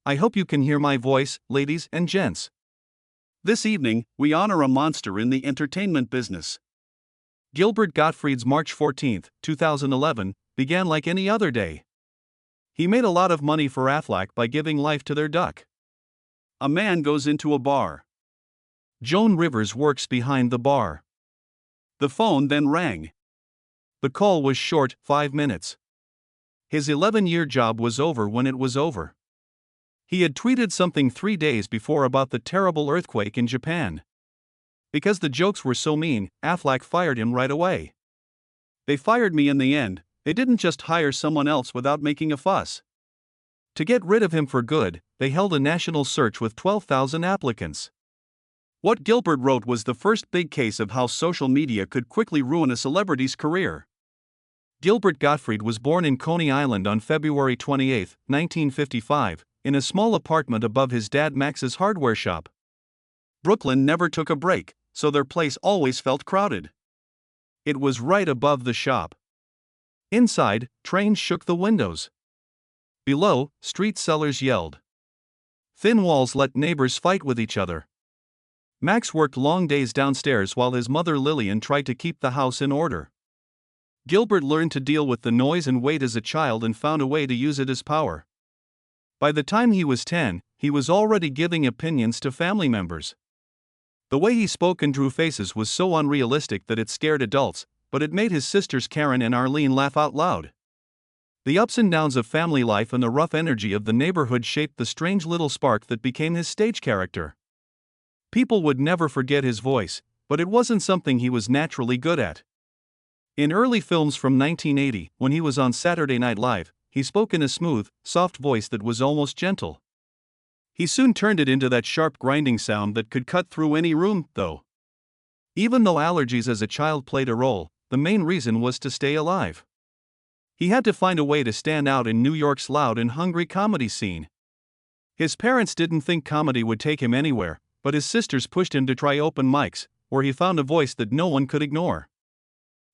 I hope you can hear my voice, ladies and gents. This evening, we honor a monster in the entertainment business. Gilbert Gottfried's March 14, 2011, began like any other day. He made a lot of money for Aflac by giving life to their duck. A man goes into a bar. Joan Rivers works behind the bar. The phone then rang. The call was short, 5 minutes. His 11-year job was over when it was over. He had tweeted something 3 days before about the terrible earthquake in Japan. Because the jokes were so mean, Aflac fired him right away. They fired me in the end. They didn't just hire someone else without making a fuss. To get rid of him for good, they held a national search with 12,000 applicants. What Gilbert wrote was the first big case of how social media could quickly ruin a celebrity's career. Gilbert Gottfried was born in Coney Island on February 28, 1955, in a small apartment above his dad Max's hardware shop. Brooklyn never took a break, so their place always felt crowded. It was right above the shop. Inside, trains shook the windows. Below, street sellers yelled. Thin walls let neighbors fight with each other. Max worked long days downstairs while his mother Lillian tried to keep the house in order. Gilbert learned to deal with the noise and weight as a child and found a way to use it as power. By the time he was 10, he was already giving opinions to family members. The way he spoke and drew faces was so unrealistic that it scared adults, but it made his sisters Karen and Arlene laugh out loud. The ups and downs of family life and the rough energy of the neighborhood shaped the strange little spark that became his stage character. People would never forget his voice, but it wasn't something he was naturally good at. In early films from 1980, when he was on Saturday Night Live, he spoke in a smooth, soft voice that was almost gentle. He soon turned it into that sharp grinding sound that could cut through any room, though. Even though allergies as a child played a role, the main reason was to stay alive. He had to find a way to stand out in New York's loud and hungry comedy scene. His parents didn't think comedy would take him anywhere, but his sisters pushed him to try open mics, where he found a voice that no one could ignore.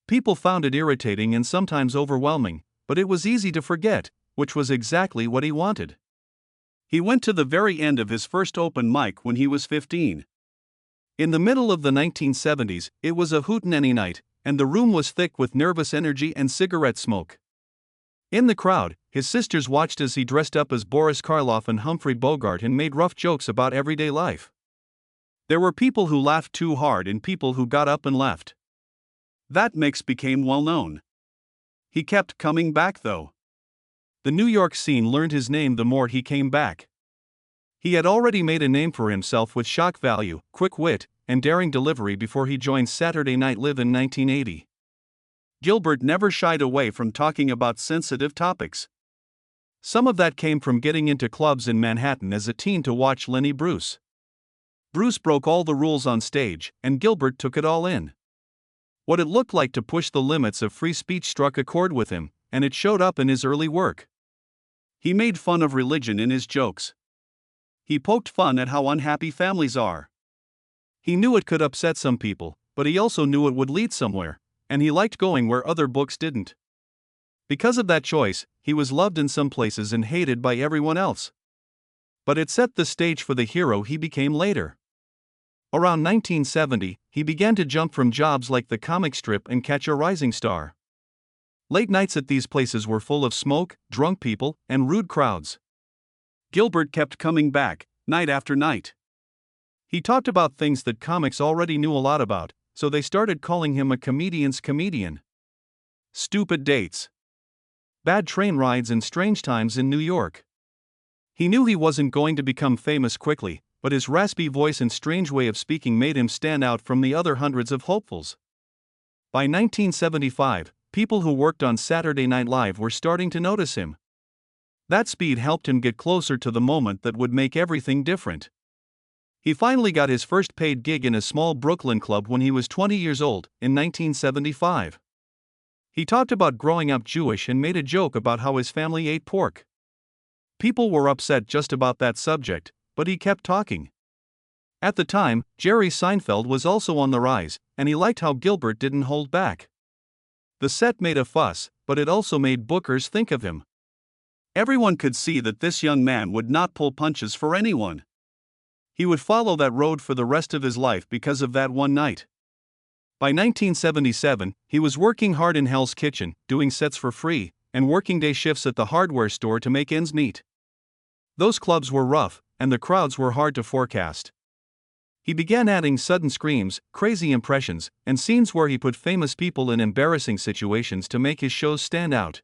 People found it irritating and sometimes overwhelming, but it was easy to forget, which was exactly what he wanted. He went to the very end of his first open mic when he was 15. In the middle of the 1970s, it was a hootenanny night, and the room was thick with nervous energy and cigarette smoke. In the crowd, his sisters watched as he dressed up as Boris Karloff and Humphrey Bogart and made rough jokes about everyday life. There were people who laughed too hard and people who got up and left. That mix became well known. He kept coming back though. The New York scene learned his name the more he came back. He had already made a name for himself with shock value, quick wit, and daring delivery before he joined Saturday Night Live in 1980. Gilbert never shied away from talking about sensitive topics. Some of that came from getting into clubs in Manhattan as a teen to watch Lenny Bruce. Bruce broke all the rules on stage, and Gilbert took it all in. What it looked like to push the limits of free speech struck a chord with him, and it showed up in his early work. He made fun of religion in his jokes. He poked fun at how unhappy families are. He knew it could upset some people, but he also knew it would lead somewhere, and he liked going where other books didn't. Because of that choice, he was loved in some places and hated by everyone else. But it set the stage for the hero he became later. Around 1970, he began to jump from jobs like the comic strip and Catch a Rising Star. Late nights at these places were full of smoke, drunk people, and rude crowds. Gilbert kept coming back, night after night. He talked about things that comics already knew a lot about, so they started calling him a comedian's comedian. Stupid dates. Bad train rides and strange times in New York. He knew he wasn't going to become famous quickly, but his raspy voice and strange way of speaking made him stand out from the other hundreds of hopefuls. By 1975, people who worked on Saturday Night Live were starting to notice him. That speed helped him get closer to the moment that would make everything different. He finally got his first paid gig in a small Brooklyn club when he was 20 years old, in 1975. He talked about growing up Jewish and made a joke about how his family ate pork. People were upset just about that subject, but he kept talking. At the time, Jerry Seinfeld was also on the rise, and he liked how Gilbert didn't hold back. The set made a fuss, but it also made bookers think of him. Everyone could see that this young man would not pull punches for anyone. He would follow that road for the rest of his life because of that one night. By 1977, he was working hard in Hell's Kitchen, doing sets for free, and working day shifts at the hardware store to make ends meet. Those clubs were rough, and the crowds were hard to forecast. He began adding sudden screams, crazy impressions, and scenes where he put famous people in embarrassing situations to make his shows stand out.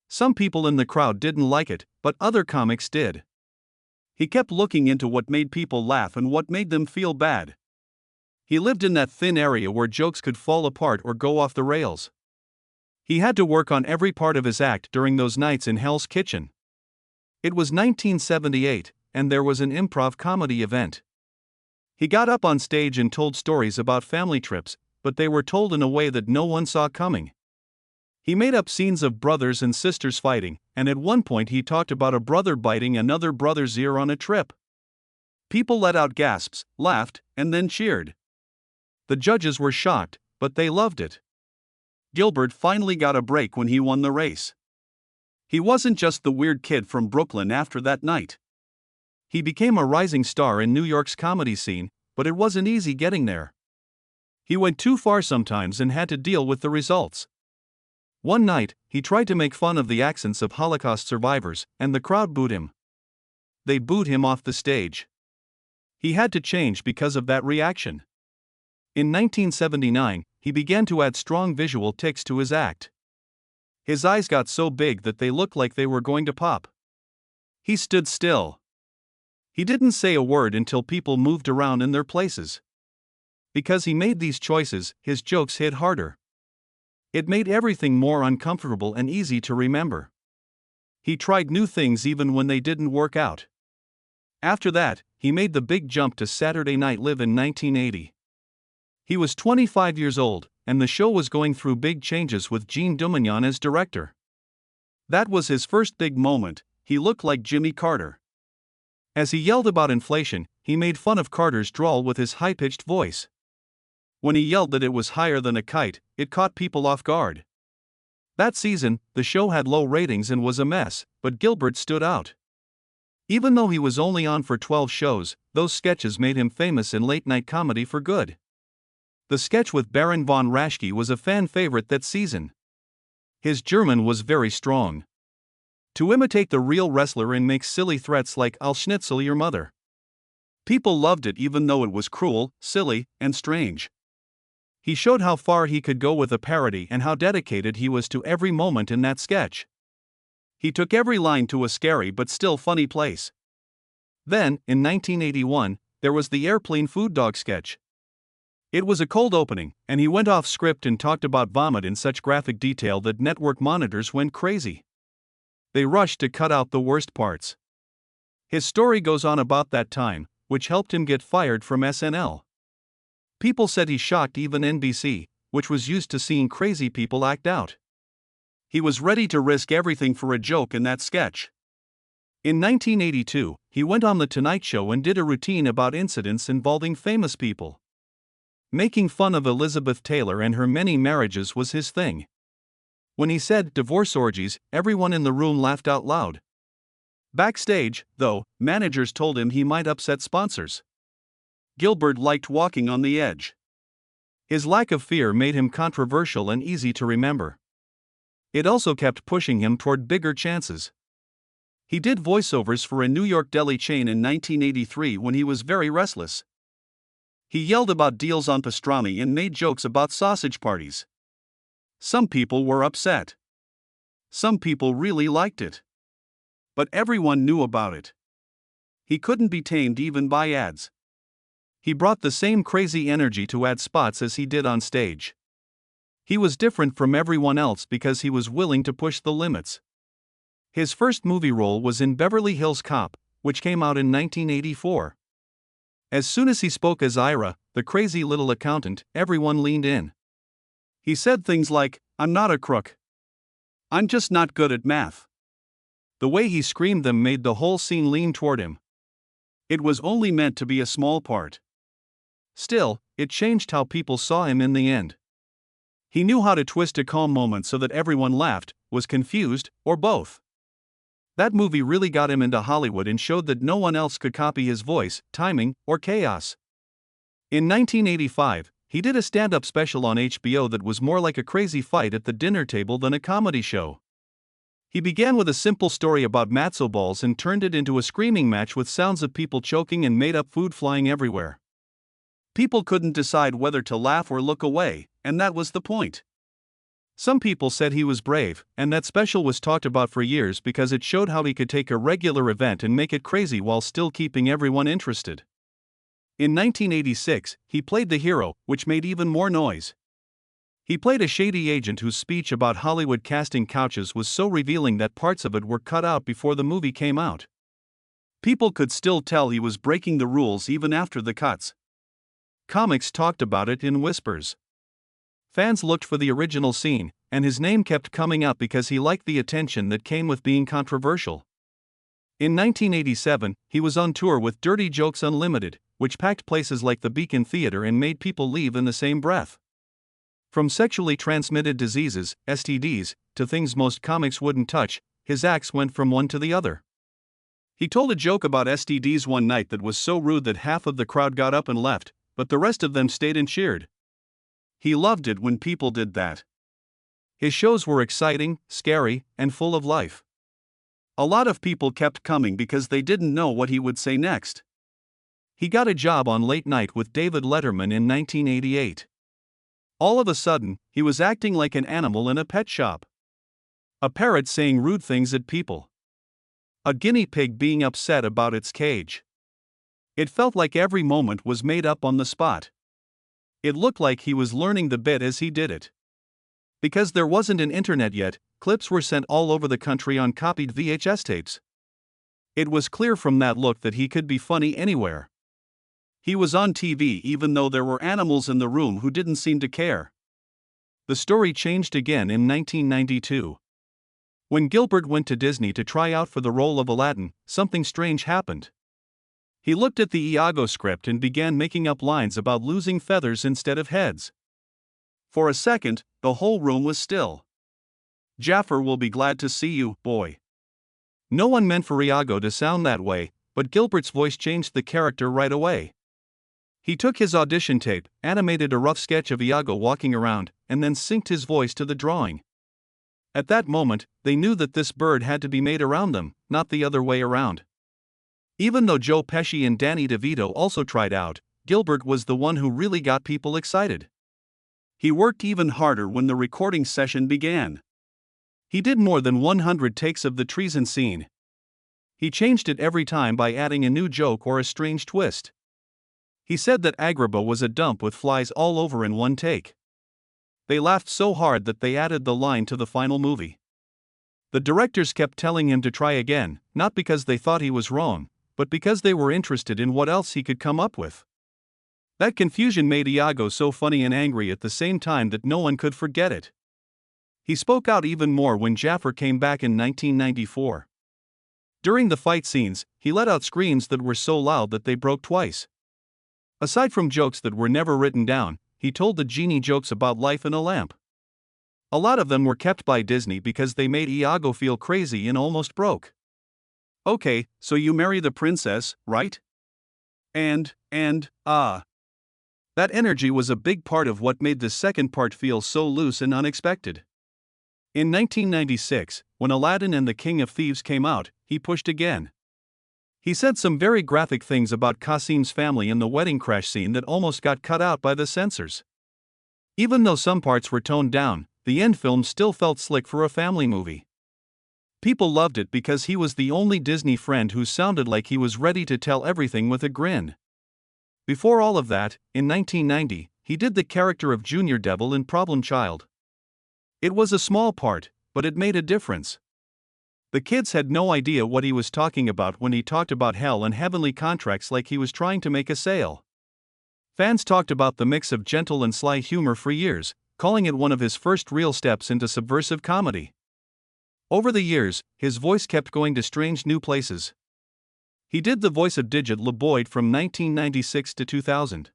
Some people in the crowd didn't like it, but other comics did. He kept looking into what made people laugh and what made them feel bad. He lived in that thin area where jokes could fall apart or go off the rails. He had to work on every part of his act during those nights in Hell's Kitchen. It was 1978, and there was an improv comedy event. He got up on stage and told stories about family trips, but they were told in a way that no one saw coming. He made up scenes of brothers and sisters fighting, and at one point he talked about a brother biting another brother's ear on a trip. People let out gasps, laughed, and then cheered. The judges were shocked, but they loved it. Gilbert finally got a break when he won the race. He wasn't just the weird kid from Brooklyn after that night. He became a rising star in New York's comedy scene, but it wasn't easy getting there. He went too far sometimes and had to deal with the results. One night, he tried to make fun of the accents of Holocaust survivors, and the crowd booed him. They booed him off the stage. He had to change because of that reaction. In 1979, he began to add strong visual tics to his act. His eyes got so big that they looked like they were going to pop. He stood still. He didn't say a word until people moved around in their places. Because he made these choices, his jokes hit harder. It made everything more uncomfortable and easy to remember. He tried new things even when they didn't work out. After that, he made the big jump to Saturday Night Live in 1980. He was 25 years old, and the show was going through big changes with Gene Dumignon as director. That was his first big moment. He looked like Jimmy Carter. As he yelled about inflation, he made fun of Carter's drawl with his high-pitched voice. When he yelled that it was higher than a kite, it caught people off guard. That season, the show had low ratings and was a mess, but Gilbert stood out. Even though he was only on for 12 shows, those sketches made him famous in late-night comedy for good. The sketch with Baron von Raschke was a fan favorite that season. His German was very strong. To imitate the real wrestler and make silly threats like "I'll schnitzel your mother." People loved it even though it was cruel, silly, and strange. He showed how far he could go with a parody and how dedicated he was to every moment in that sketch. He took every line to a scary but still funny place. Then, in 1981, there was the airplane food dog sketch. It was a cold opening, and he went off script and talked about vomit in such graphic detail that network monitors went crazy. They rushed to cut out the worst parts. His story goes on about that time, which helped him get fired from SNL. People said he shocked even NBC, which was used to seeing crazy people act out. He was ready to risk everything for a joke in that sketch. In 1982, he went on The Tonight Show and did a routine about incidents involving famous people. Making fun of Elizabeth Taylor and her many marriages was his thing. When he said divorce orgies, everyone in the room laughed out loud. Backstage, though, managers told him he might upset sponsors. Gilbert liked walking on the edge. His lack of fear made him controversial and easy to remember. It also kept pushing him toward bigger chances. He did voiceovers for a New York deli chain in 1983 when he was very restless. He yelled about deals on pastrami and made jokes about sausage parties. Some people were upset. Some people really liked it. But everyone knew about it. He couldn't be tamed even by ads. He brought the same crazy energy to ad spots as he did on stage. He was different from everyone else because he was willing to push the limits. His first movie role was in Beverly Hills Cop, which came out in 1984. As soon as he spoke as Ira, the crazy little accountant, everyone leaned in. He said things like, "I'm not a crook. I'm just not good at math." The way he screamed them made the whole scene lean toward him. It was only meant to be a small part. Still, it changed how people saw him in the end. He knew how to twist a calm moment so that everyone laughed, was confused, or both. That movie really got him into Hollywood and showed that no one else could copy his voice, timing, or chaos. In 1985, he did a stand-up special on HBO that was more like a crazy fight at the dinner table than a comedy show. He began with a simple story about matzo balls and turned it into a screaming match with sounds of people choking and made-up food flying everywhere. People couldn't decide whether to laugh or look away, and that was the point. Some people said he was brave, and that special was talked about for years because it showed how he could take a regular event and make it crazy while still keeping everyone interested. In 1986, he played the hero, which made even more noise. He played a shady agent whose speech about Hollywood casting couches was so revealing that parts of it were cut out before the movie came out. People could still tell he was breaking the rules even after the cuts. Comics talked about it in whispers. Fans looked for the original scene, and his name kept coming up because he liked the attention that came with being controversial. In 1987, he was on tour with Dirty Jokes Unlimited, which packed places like the Beacon Theater and made people leave in the same breath. From sexually transmitted diseases, STDs, to things most comics wouldn't touch, his acts went from one to the other. He told a joke about STDs one night that was so rude that half of the crowd got up and left, but the rest of them stayed and cheered. He loved it when people did that. His shows were exciting, scary, and full of life. A lot of people kept coming because they didn't know what he would say next. He got a job on Late Night with David Letterman in 1988. All of a sudden, he was acting like an animal in a pet shop. A parrot saying rude things at people. A guinea pig being upset about its cage. It felt like every moment was made up on the spot. It looked like he was learning the bit as he did it. Because there wasn't an internet yet, clips were sent all over the country on copied VHS tapes. It was clear from that look that he could be funny anywhere. He was on TV even though there were animals in the room who didn't seem to care. The story changed again in 1992. When Gilbert went to Disney to try out for the role of Aladdin, something strange happened. He looked at the Iago script and began making up lines about losing feathers instead of heads. For a second, the whole room was still. "Jafar will be glad to see you, boy." No one meant for Iago to sound that way, but Gilbert's voice changed the character right away. He took his audition tape, animated a rough sketch of Iago walking around, and then synced his voice to the drawing. At that moment, they knew that this bird had to be made around them, not the other way around. Even though Joe Pesci and Danny DeVito also tried out, Gilbert was the one who really got people excited. He worked even harder when the recording session began. He did more than 100 takes of the treason scene. He changed it every time by adding a new joke or a strange twist. He said that Agrabah was a dump with flies all over in one take. They laughed so hard that they added the line to the final movie. The directors kept telling him to try again, not because they thought he was wrong, but because they were interested in what else he could come up with. That confusion made Iago so funny and angry at the same time that no one could forget it. He spoke out even more when Jafar came back in 1994. During the fight scenes, he let out screams that were so loud that they broke twice. Aside from jokes that were never written down, he told the genie jokes about life in a lamp. A lot of them were kept by Disney because they made Iago feel crazy and almost broke. "Okay, so you marry the princess, right? And, That energy was a big part of what made the second part feel so loose and unexpected. In 1996, when Aladdin and the King of Thieves came out, he pushed again. He said some very graphic things about Qasim's family in the wedding crash scene that almost got cut out by the censors. Even though some parts were toned down, the end film still felt slick for a family movie. People loved it because he was the only Disney friend who sounded like he was ready to tell everything with a grin. Before all of that, in 1990, he did the character of Junior Devil in Problem Child. It was a small part, but it made a difference. The kids had no idea what he was talking about when he talked about hell and heavenly contracts like he was trying to make a sale. Fans talked about the mix of gentle and sly humor for years, calling it one of his first real steps into subversive comedy. Over the years, his voice kept going to strange new places. He did the voice of Digit LeBoyd from 1996 to 2000.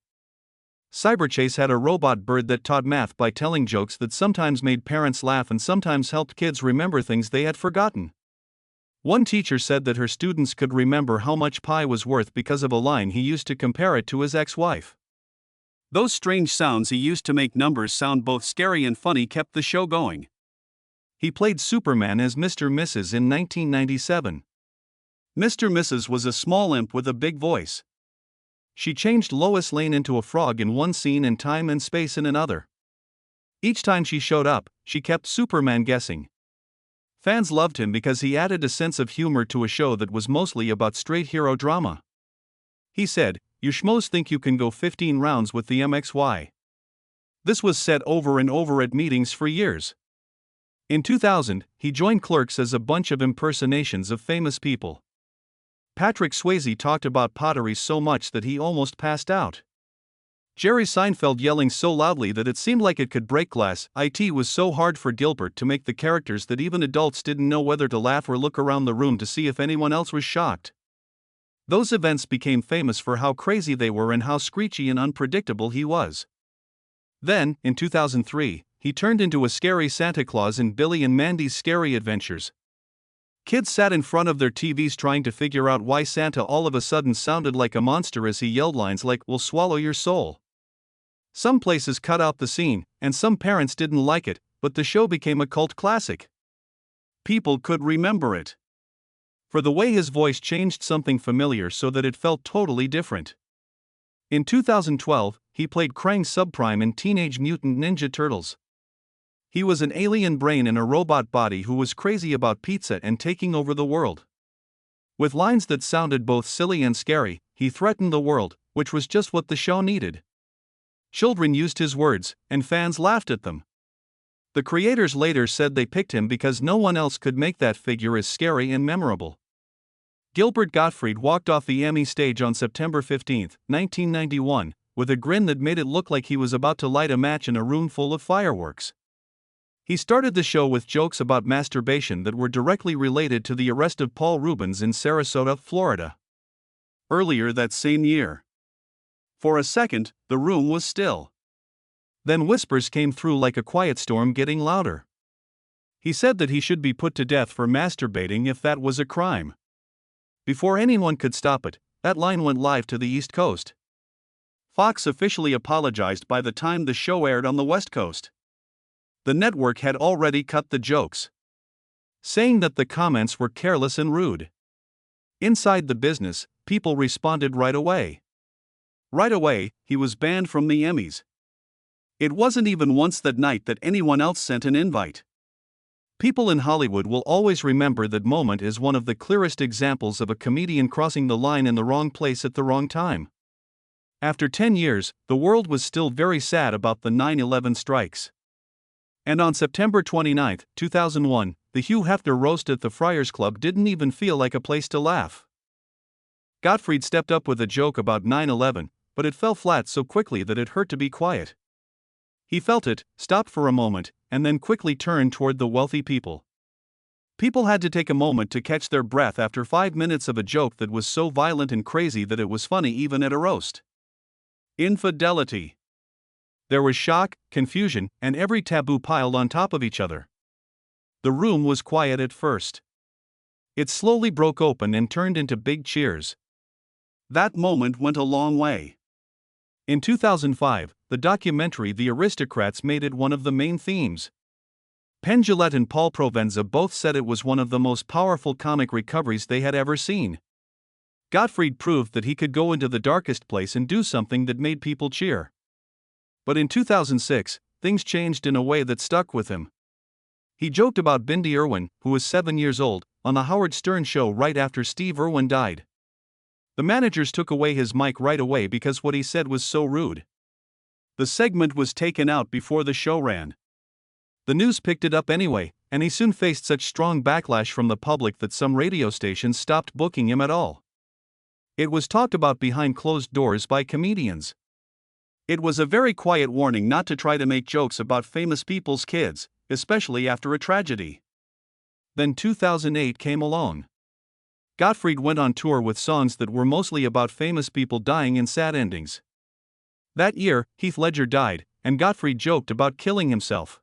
Cyberchase had a robot bird that taught math by telling jokes that sometimes made parents laugh and sometimes helped kids remember things they had forgotten. One teacher said that her students could remember how much pie was worth because of a line he used to compare it to his ex-wife. Those strange sounds he used to make numbers sound both scary and funny kept the show going. He played Superman as Mr. Mrs. in 1997. Mr. Mrs. was a small imp with a big voice. She changed Lois Lane into a frog in one scene and time and space in another. Each time she showed up, she kept Superman guessing. Fans loved him because he added a sense of humor to a show that was mostly about straight hero drama. He said, "You schmoes think you can go 15 rounds with the MXY." This was said over and over at meetings for years. In 2000, he joined Clerks as a bunch of impersonations of famous people. Patrick Swayze talked about pottery so much that he almost passed out. Jerry Seinfeld yelling so loudly that it seemed like it could break glass. It was so hard for Gilbert to make the characters that even adults didn't know whether to laugh or look around the room to see if anyone else was shocked. Those events became famous for how crazy they were and how screechy and unpredictable he was. Then, in 2003, he turned into a scary Santa Claus in Billy and Mandy's Scary Adventures. Kids sat in front of their TVs trying to figure out why Santa all of a sudden sounded like a monster as he yelled lines like, "We'll swallow your soul." Some places cut out the scene, and some parents didn't like it, but the show became a cult classic. People could remember it for the way his voice changed something familiar so that it felt totally different. In 2012, he played Krang Subprime in Teenage Mutant Ninja Turtles. He was an alien brain in a robot body who was crazy about pizza and taking over the world. With lines that sounded both silly and scary, he threatened the world, which was just what the show needed. Children used his words, and fans laughed at them. The creators later said they picked him because no one else could make that figure as scary and memorable. Gilbert Gottfried walked off the Emmy stage on September 15, 1991, with a grin that made it look like he was about to light a match in a room full of fireworks. He started the show with jokes about masturbation that were directly related to the arrest of Paul Reubens in Sarasota, Florida. Earlier that same year. For a second, the room was still. Then whispers came through like a quiet storm getting louder. He said that he should be put to death for masturbating if that was a crime. Before anyone could stop it, that line went live to the East Coast. Fox officially apologized by the time the show aired on the West Coast. The network had already cut the jokes, saying that the comments were careless and rude. Inside the business, people responded right away. Right away, he was banned from the Emmys. It wasn't even once that night that anyone else sent an invite. People in Hollywood will always remember that moment as one of the clearest examples of a comedian crossing the line in the wrong place at the wrong time. After 10 years, the world was still very sad about the 9/11 strikes. And on September 29, 2001, the Hugh Hefner roast at the Friars Club didn't even feel like a place to laugh. Gottfried stepped up with a joke about 9/11, but it fell flat so quickly that it hurt to be quiet. He felt it, stopped for a moment, and then quickly turned toward the wealthy people. People had to take a moment to catch their breath after 5 minutes of a joke that was so violent and crazy that it was funny even at a roast. Infidelity. There was shock, confusion, and every taboo piled on top of each other. The room was quiet at first. It slowly broke open and turned into big cheers. That moment went a long way. In 2005, the documentary The Aristocrats made it one of the main themes. Penn Jillette and Paul Provenza both said it was one of the most powerful comic recoveries they had ever seen. Gottfried proved that he could go into the darkest place and do something that made people cheer. But in 2006, things changed in a way that stuck with him. He joked about Bindi Irwin, who was 7 years old, on the Howard Stern show right after Steve Irwin died. The managers took away his mic right away because what he said was so rude. The segment was taken out before the show ran. The news picked it up anyway, and he soon faced such strong backlash from the public that some radio stations stopped booking him at all. It was talked about behind closed doors by comedians. It was a very quiet warning not to try to make jokes about famous people's kids, especially after a tragedy. Then 2008 came along. Gottfried went on tour with songs that were mostly about famous people dying in sad endings. That year, Heath Ledger died, and Gottfried joked about killing himself,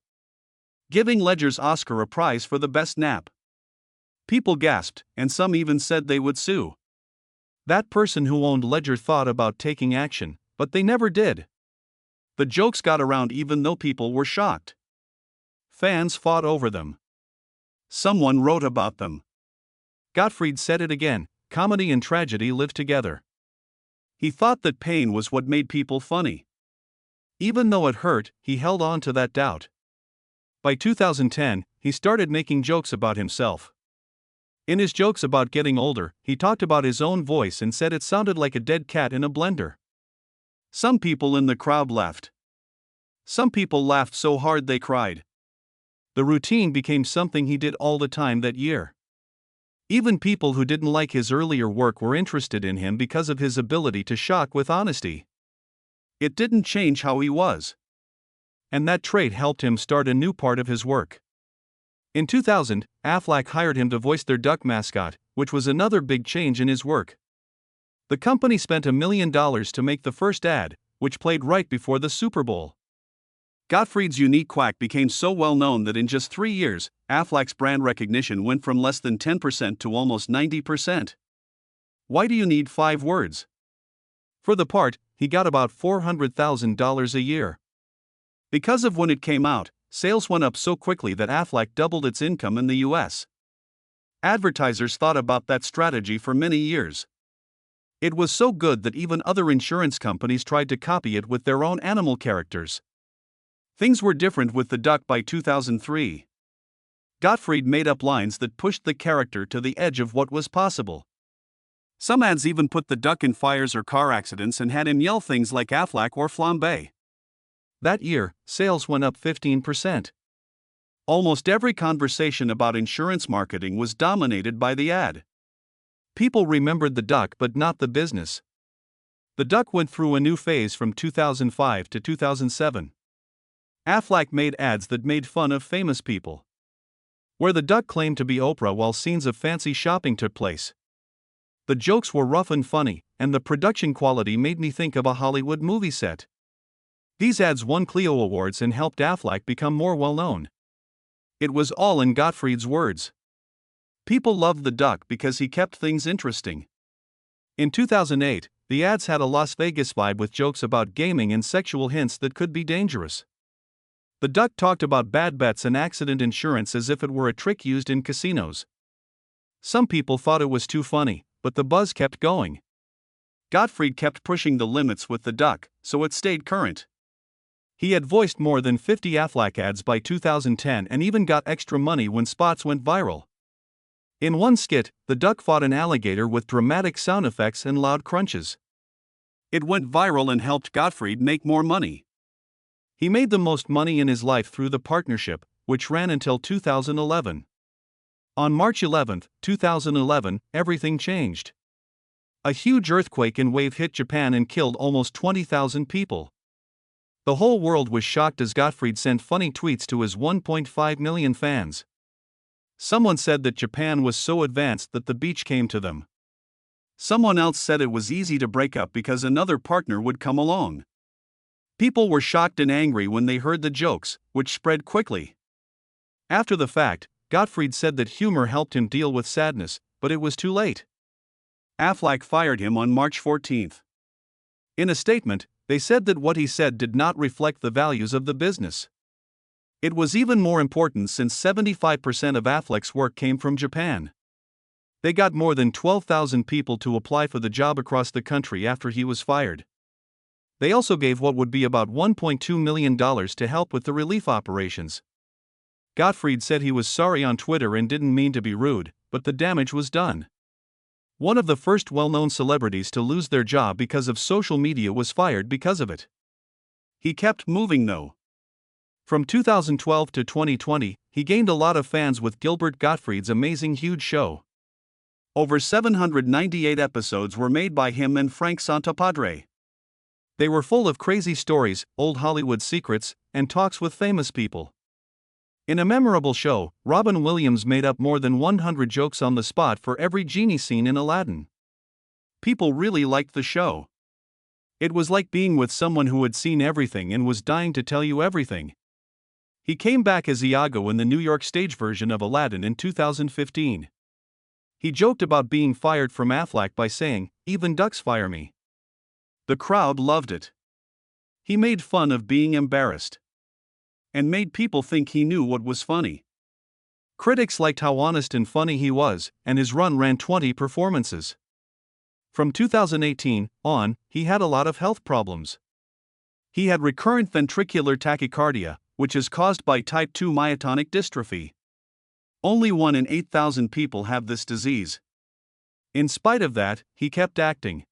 giving Ledger's Oscar a prize for the best nap. People gasped, and some even said they would sue. That person who owned Ledger thought about taking action, but they never did. The jokes got around even though people were shocked. Fans fought over them. Someone wrote about them. Gottfried said it again: comedy and tragedy live together. He thought that pain was what made people funny. Even though it hurt, he held on to that doubt. By 2010, he started making jokes about himself. In his jokes about getting older, he talked about his own voice and said it sounded like a dead cat in a blender. Some people in the crowd laughed. Some people laughed so hard they cried. The routine became something he did all the time that year. Even people who didn't like his earlier work were interested in him because of his ability to shock with honesty. It didn't change how he was. And that trait helped him start a new part of his work. In 2000, Aflac hired him to voice their duck mascot, which was another big change in his work. The company spent $1 million to make the first ad, which played right before the Super Bowl. Gottfried's unique quack became so well known that in just 3 years, Aflac's brand recognition went from less than 10% to almost 90%. Why do you need 5 words? For the part, he got about $400,000 a year. Because of when it came out, sales went up so quickly that Aflac doubled its income in the US. Advertisers thought about that strategy for many years. It was so good that even other insurance companies tried to copy it with their own animal characters. Things were different with the duck by 2003. Gottfried made up lines that pushed the character to the edge of what was possible. Some ads even put the duck in fires or car accidents and had him yell things like Aflac or Flambe. That year, sales went up 15%. Almost every conversation about insurance marketing was dominated by the ad. People remembered the duck but not the business. The duck went through a new phase from 2005 to 2007. Aflac made ads that made fun of famous people, where the duck claimed to be Oprah while scenes of fancy shopping took place. The jokes were rough and funny, and the production quality made me think of a Hollywood movie set. These ads won Clio Awards and helped Aflac become more well-known. It was all in Gottfried's words. People loved the duck because he kept things interesting. In 2008, the ads had a Las Vegas vibe with jokes about gaming and sexual hints that could be dangerous. The duck talked about bad bets and accident insurance as if it were a trick used in casinos. Some people thought it was too funny, but the buzz kept going. Gottfried kept pushing the limits with the duck, so it stayed current. He had voiced more than 50 Aflac ads by 2010 and even got extra money when spots went viral. In one skit, the duck fought an alligator with dramatic sound effects and loud crunches. It went viral and helped Gottfried make more money. He made the most money in his life through the partnership, which ran until 2011. On March 11, 2011, everything changed. A huge earthquake and wave hit Japan and killed almost 20,000 people. The whole world was shocked as Gottfried sent funny tweets to his 1.5 million fans. Someone said that Japan was so advanced that the beach came to them. Someone else said it was easy to break up because another partner would come along. People were shocked and angry when they heard the jokes, which spread quickly. After the fact, Gottfried said that humor helped him deal with sadness, but it was too late. Aflac fired him on March 14. In a statement, they said that what he said did not reflect the values of the business. It was even more important since 75% of Aflac's work came from Japan. They got more than 12,000 people to apply for the job across the country after he was fired. They also gave what would be about $1.2 million to help with the relief operations. Gottfried said he was sorry on Twitter and didn't mean to be rude, but the damage was done. One of the first well-known celebrities to lose their job because of social media was fired because of it. He kept moving though. From 2012 to 2020, he gained a lot of fans with Gilbert Gottfried's Amazing Huge Show. Over 798 episodes were made by him and Frank Santapadre. They were full of crazy stories, old Hollywood secrets, and talks with famous people. In a memorable show, Robin Williams made up more than 100 jokes on the spot for every genie scene in Aladdin. People really liked the show. It was like being with someone who had seen everything and was dying to tell you everything. He came back as Iago in the New York stage version of Aladdin in 2015. He joked about being fired from Aflac by saying, "Even ducks fire me." The crowd loved it. He made fun of being embarrassed and made people think he knew what was funny. Critics liked how honest and funny he was, and his run ran 20 performances. From 2018 on, he had a lot of health problems. He had recurrent ventricular tachycardia, which is caused by type 2 myotonic dystrophy. Only 1 in 8,000 people have this disease. In spite of that, he kept acting.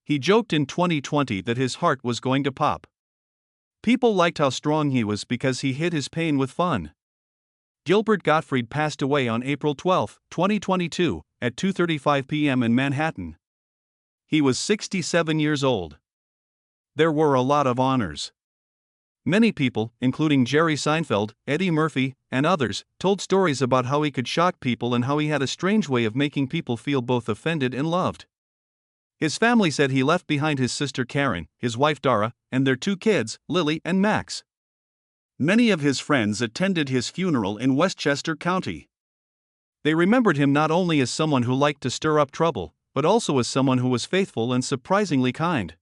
He joked in 2020 that his heart was going to pop. People liked how strong he was because he hid his pain with fun. Gilbert Gottfried passed away on April 12, 2022, at 2:35 p.m. in Manhattan. He was 67 years old. There were a lot of honors. Many people, including Jerry Seinfeld, Eddie Murphy, and others, told stories about how he could shock people and how he had a strange way of making people feel both offended and loved. His family said he left behind his sister Karen, his wife Dara, and their 2 kids, Lily and Max. Many of his friends attended his funeral in Westchester County. They remembered him not only as someone who liked to stir up trouble, but also as someone who was faithful and surprisingly kind.